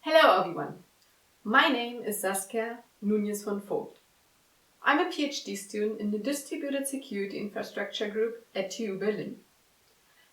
Hello everyone, my name is Saskia Núñez von Vogt. I'm a PhD student in the Distributed Security Infrastructure Group at TU Berlin.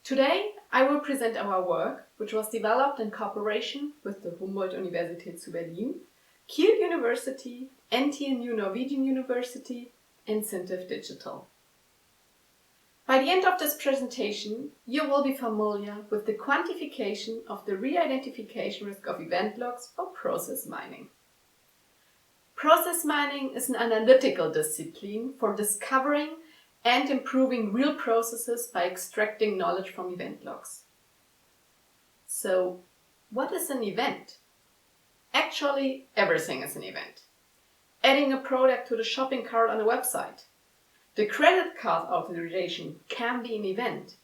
Today I will present our work, which was developed in cooperation with the Humboldt-Universität zu Berlin, Kiel University, NTNU Norwegian University and Cintiq Digital. By the end of this presentation, you will be familiar with the quantification of the re-identification risk of event logs for process mining. Process mining is an analytical discipline for discovering and improving real processes by extracting knowledge from event logs. So, what is an event? Actually, everything is an event. Adding a product to the shopping cart on a website. The credit card authorization can be an event,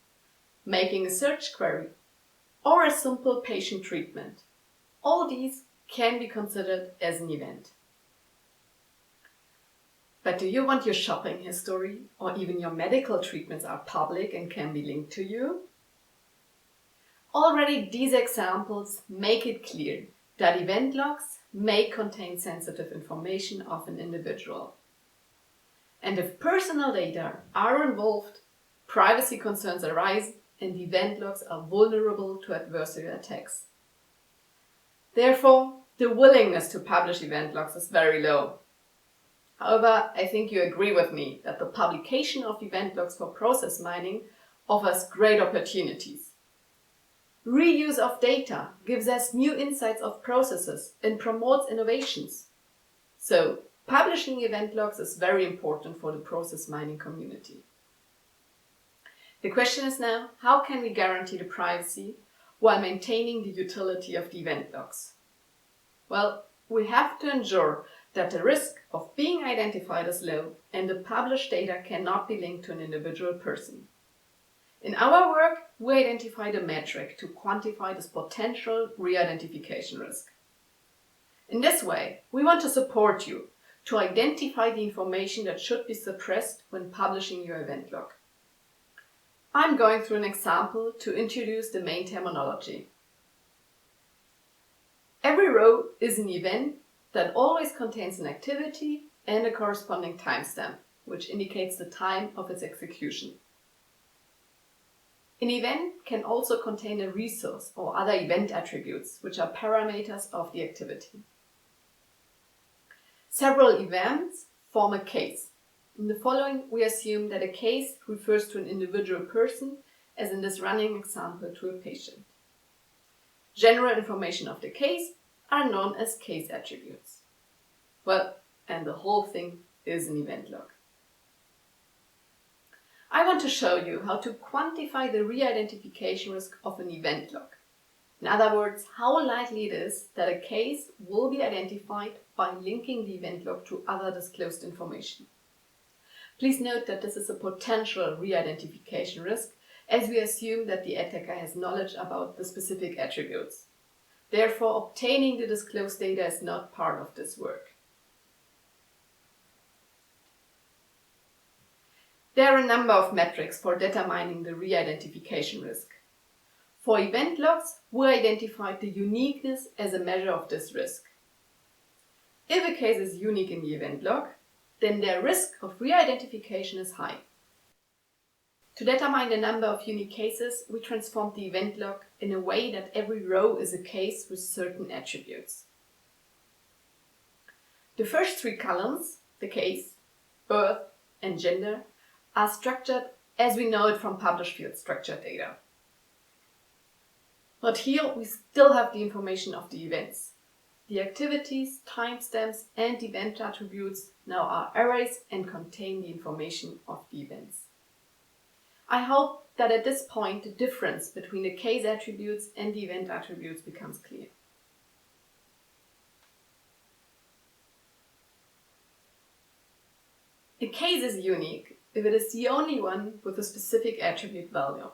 making a search query, or a simple patient treatment. All these can be considered as an event. But do you want your shopping history or even your medical treatments are public and can be linked to you? Already these examples make it clear that event logs may contain sensitive information of an individual. And if personal data are involved, privacy concerns arise and event logs are vulnerable to adversarial attacks. Therefore, the willingness to publish event logs is very low. However, I think you agree with me that the publication of event logs for process mining offers great opportunities. Reuse of data gives us new insights of processes and promotes innovations. So, publishing event logs is very important for the process mining community. The question is now, how can we guarantee the privacy while maintaining the utility of the event logs? Well, we have to ensure that the risk of being identified is low and the published data cannot be linked to an individual person. In our work, we identified a metric to quantify this potential re-identification risk. In this way, we want to support you to identify the information that should be suppressed when publishing your event log. I'm going through an example to introduce the main terminology. Every row is an event that always contains an activity and a corresponding timestamp, which indicates the time of its execution. An event can also contain a resource or other event attributes, which are parameters of the activity. Several events form a case. In the following, we assume that a case refers to an individual person, as in this running example to a patient. General information of the case are known as case attributes. Well, and the whole thing is an event log. I want to show you how to quantify the re-identification risk of an event log. In other words, how likely it is that a case will be identified by linking the event log to other disclosed information. Please note that this is a potential re-identification risk, as we assume that the attacker has knowledge about the specific attributes. Therefore, obtaining the disclosed data is not part of this work. There are a number of metrics for determining the re-identification risk. For event logs, we identified the uniqueness as a measure of this risk. If a case is unique in the event log, then their risk of re-identification is high. To determine the number of unique cases, we transformed the event log in a way that every row is a case with certain attributes. The first three columns, the case, birth, and gender, are structured as we know it from published field structured data. But here we still have the information of the events. The activities, timestamps, and event attributes now are arrays and contain the information of the events. I hope that at this point the difference between the case attributes and the event attributes becomes clear. A case is unique if it is the only one with a specific attribute value.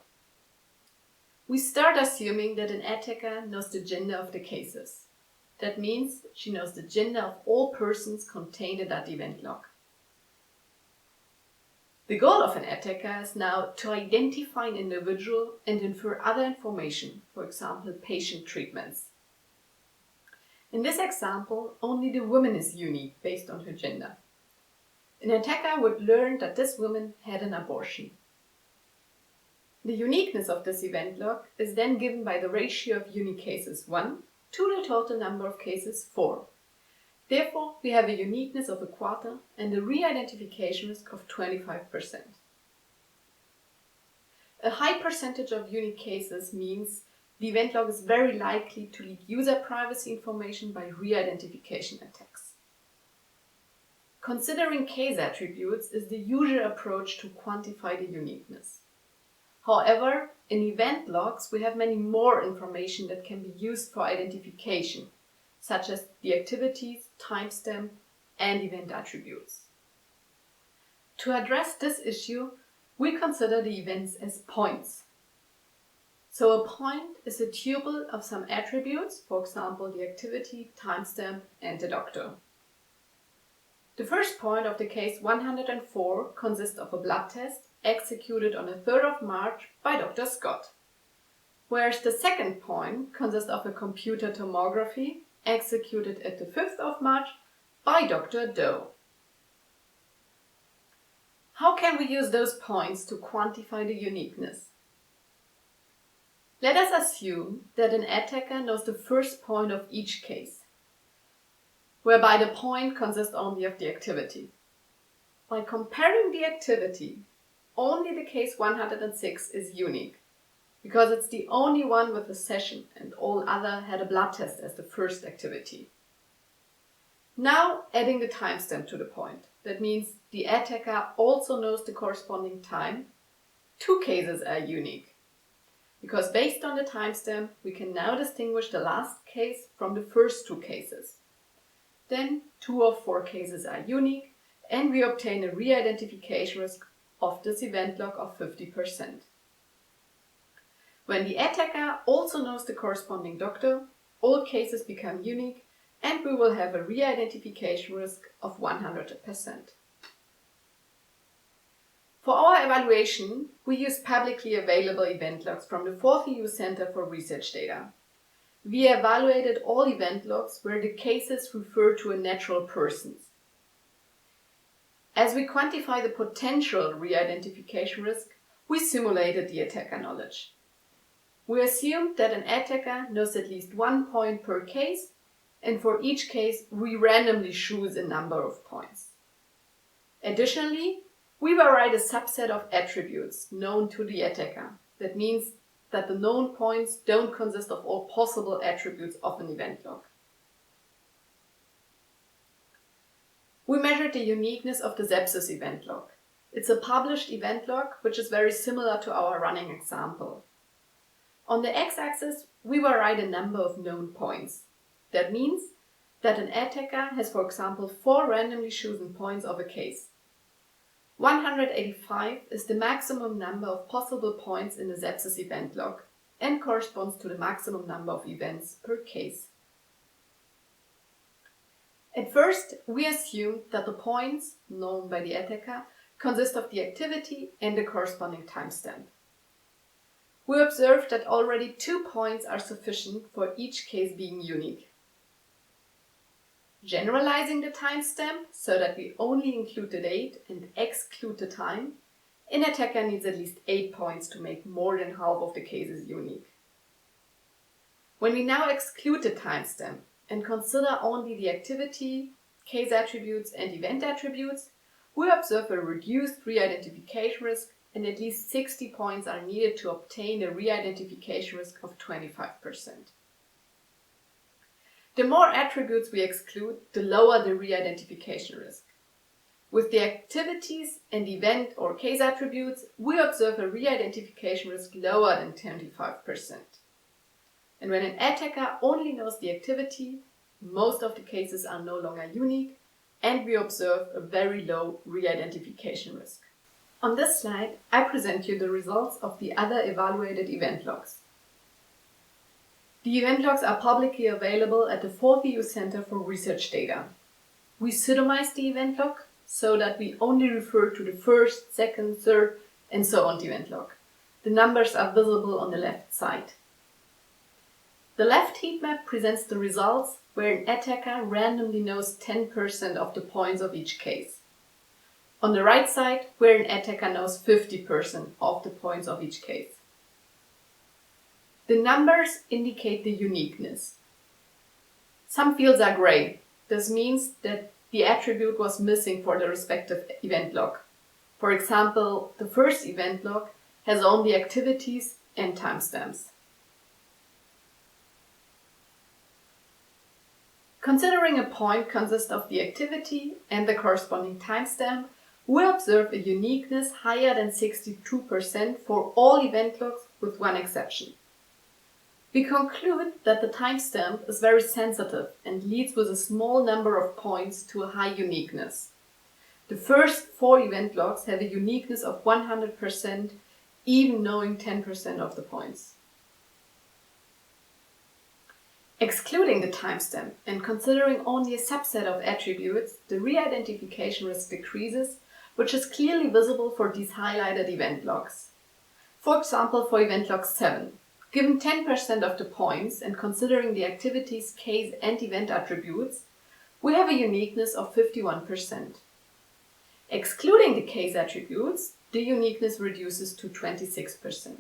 We start assuming that an attacker knows the gender of the cases. That means she knows the gender of all persons contained in that event log. The goal of an attacker is now to identify an individual and infer other information, for example, patient treatments. In this example, only the woman is unique based on her gender. An attacker would learn that this woman had an abortion. The uniqueness of this event log is then given by the ratio of unique cases 1 to the total number of cases 4. Therefore, we have a uniqueness of a quarter and a re-identification risk of 25%. A high percentage of unique cases means the event log is very likely to leak user privacy information by re-identification attacks. Considering case attributes is the usual approach to quantify the uniqueness. However, in event logs we have many more information that can be used for identification, such as the activities, timestamp, and event attributes. To address this issue, we consider the events as points. So a point is a tuple of some attributes, for example the activity, timestamp, and the doctor. The first point of the case 104 consists of a blood test executed on the 3rd of March by Dr. Scott, whereas the second point consists of a computer tomography executed at the 5th of March by Dr. Doe. How can we use those points to quantify the uniqueness? Let us assume that an attacker knows the first point of each case, whereby the point consists only of the activity. By comparing the activity, only the case 106 is unique, because it's the only one with a session and all other had a blood test as the first activity. Now adding the timestamp to the point. That means the attacker also knows the corresponding time. 2 cases are unique, because based on the timestamp we can now distinguish the last case from the first 2 cases. Then 2 of 4 cases are unique and we obtain a re-identification risk of this event log of 50%. When the attacker also knows the corresponding doctor, all cases become unique and we will have a re-identification risk of 100%. For our evaluation, we use publicly available event logs from the 4th EU Center for Research Data. We evaluated all event logs where the cases refer to a natural person. As we quantify the potential re-identification risk, we simulated the attacker knowledge. We assumed that an attacker knows at least 1 point per case, and for each case we randomly choose a number of points. Additionally, we varied a subset of attributes known to the attacker. That means that the known points don't consist of all possible attributes of an event log. We measured the uniqueness of the Sepsis event log. It's a published event log which is very similar to our running example. On the x-axis, we varied a number of known points. That means that an attacker has, for example, 4 randomly chosen points of a case. 185 is the maximum number of possible points in the Sepsis event log and corresponds to the maximum number of events per case. At first, we assumed that the points, known by the attacker, consist of the activity and the corresponding timestamp. We observed that already 2 points are sufficient for each case being unique. Generalizing the timestamp so that we only include the date and exclude the time, an attacker needs at least 8 points to make more than half of the cases unique. When we now exclude the timestamp and consider only the activity, case attributes and event attributes, we observe a reduced re-identification risk and at least 60 points are needed to obtain a re-identification risk of 25%. The more attributes we exclude, the lower the re-identification risk. With the activities and event or case attributes, we observe a re-identification risk lower than 25%. And when an attacker only knows the activity, most of the cases are no longer unique, and we observe a very low re-identification risk. On this slide, I present you the results of the other evaluated event logs. The event logs are publicly available at the 4th EU Center for Research Data. We pseudonymized the event log so that we only refer to the first, second, third, and so on event log. The numbers are visible on the left side. The left heat map presents the results where an attacker randomly knows 10% of the points of each case. On the right side, where an attacker knows 50% of the points of each case. The numbers indicate the uniqueness. Some fields are gray. This means that the attribute was missing for the respective event log. For example, the first event log has only activities and timestamps. Considering a point consists of the activity and the corresponding timestamp, we observe a uniqueness higher than 62% for all event logs with one exception. We conclude that the timestamp is very sensitive and leads with a small number of points to a high uniqueness. The first 4 event logs have a uniqueness of 100%, even knowing 10% of the points. Excluding the timestamp and considering only a subset of attributes, the re-identification risk decreases, which is clearly visible for these highlighted event logs. For example, for event log 7, given 10% of the points and considering the activities, case and event attributes, we have a uniqueness of 51%. Excluding the case attributes, the uniqueness reduces to 26%.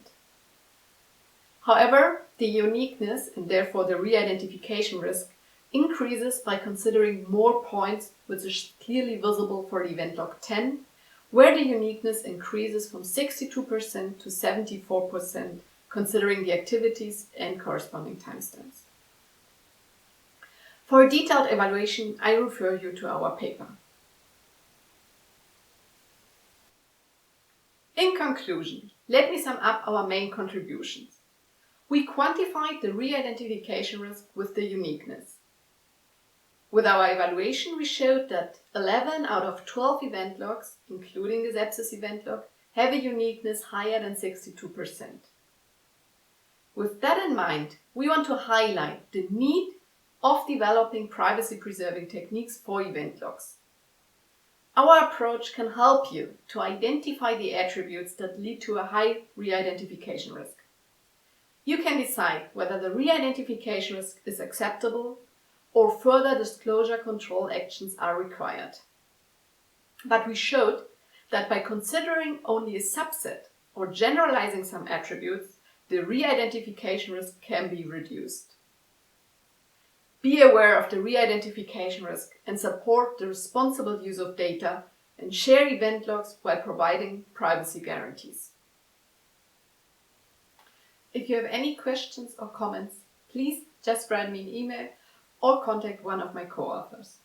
However, the uniqueness and therefore the re-identification risk increases by considering more points, which is clearly visible for the event log 10, where the uniqueness increases from 62% to 74%, considering the activities and corresponding timestamps. For a detailed evaluation, I refer you to our paper. In conclusion, let me sum up our main contributions. We quantified the re-identification risk with the uniqueness. With our evaluation, we showed that 11 out of 12 event logs, including the sepsis event log, have a uniqueness higher than 62%. With that in mind, we want to highlight the need of developing privacy-preserving techniques for event logs. Our approach can help you to identify the attributes that lead to a high re-identification risk. You can decide whether the re-identification risk is acceptable or further disclosure control actions are required. But we showed that by considering only a subset or generalizing some attributes, the re-identification risk can be reduced. Be aware of the re-identification risk and support the responsible use of data and share event logs while providing privacy guarantees. If you have any questions or comments, please just write me an email or contact one of my co-authors.